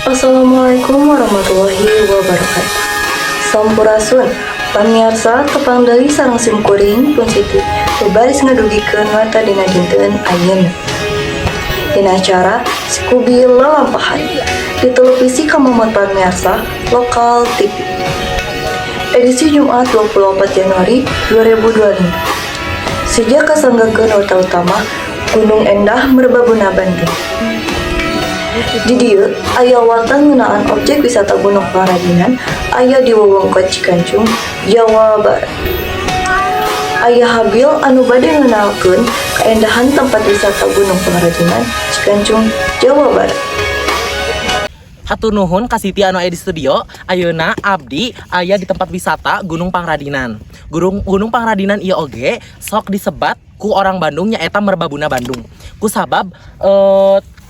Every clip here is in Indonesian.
Assalamualaikum warahmatullahi wabarakatuh. Sampurasun, pamirsa tepang deui sareng simkuring pun Siti bebaris ngadugikeun mata dina dinten ayeuna. Dina acara Skubi lalampahan di televisi Kamamot pamirsa lokal TV. Edisi Jumat 24 Januari 2025. Sejak kasanggakeun warta utama Gunung Endah Merbabuna Bandung. Di dieu aya warta ngeunaan objek wisata Gunung Pangradinan aya di wewengkon Cikancung, Jawa Barat. Aya habil anu bade ngeunalkeun kaendahan tempat wisata Gunung Pangradinan, Cikancung, Jawa Barat. Hatur nuhun ka Siti anu aya di studio. Ayeuna abdi aya di tempat wisata Gunung Pangradinan. Gunung Pangradinan ieu oge sok disebat ku orang Bandung nyaeta Merbabuna Bandung. Ku sabab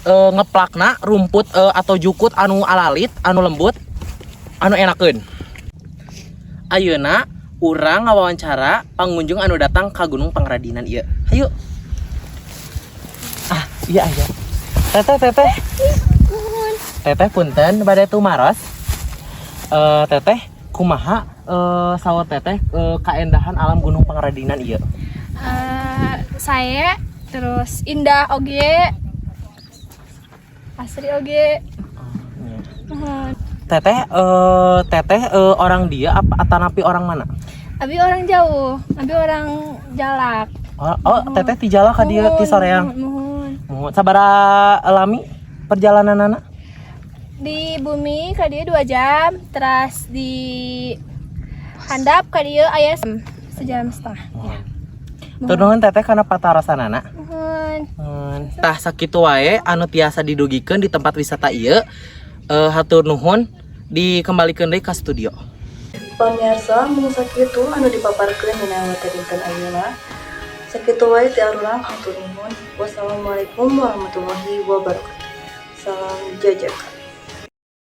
ngeplakna rumput atau jukut anu alalit, anu lembut, anu enakeun. Ayeuna urang ngawawancara pengunjung anu datang ka Gunung Pangradinan ieu. Hayu. Iya aya. Teteh punten bade tumaros. Teteh kumaha saur teteh kaendahan alam Gunung Pangradinan ieu? Saya terus indah oge asri oge. Teteh orang dia apa atanapi orang mana? Abi orang jauh, abi orang Jalak. Teteh ti Jalak ka dieu ti Soreang. Muhun. Sabaraha lami perjalananana? Di bumi ka dieu 2 jam, terus di handap ka dieu aya sejam setengah. Ya. Tur nuhun teteh kana patarasanana. Mohon. Tah sakitu wae anu tiasa didugikeun di tempat wisata ieu. Hatur nuhun dikembalikeun deui ka studio. Pamirsa mun sakitu anu dipaparkeun dina warta dinten ayeuna. Sakitu wae ti arurang hatur nuhun. Wassalamualaikum warahmatullahi wabarakatuh. Salam jajaka.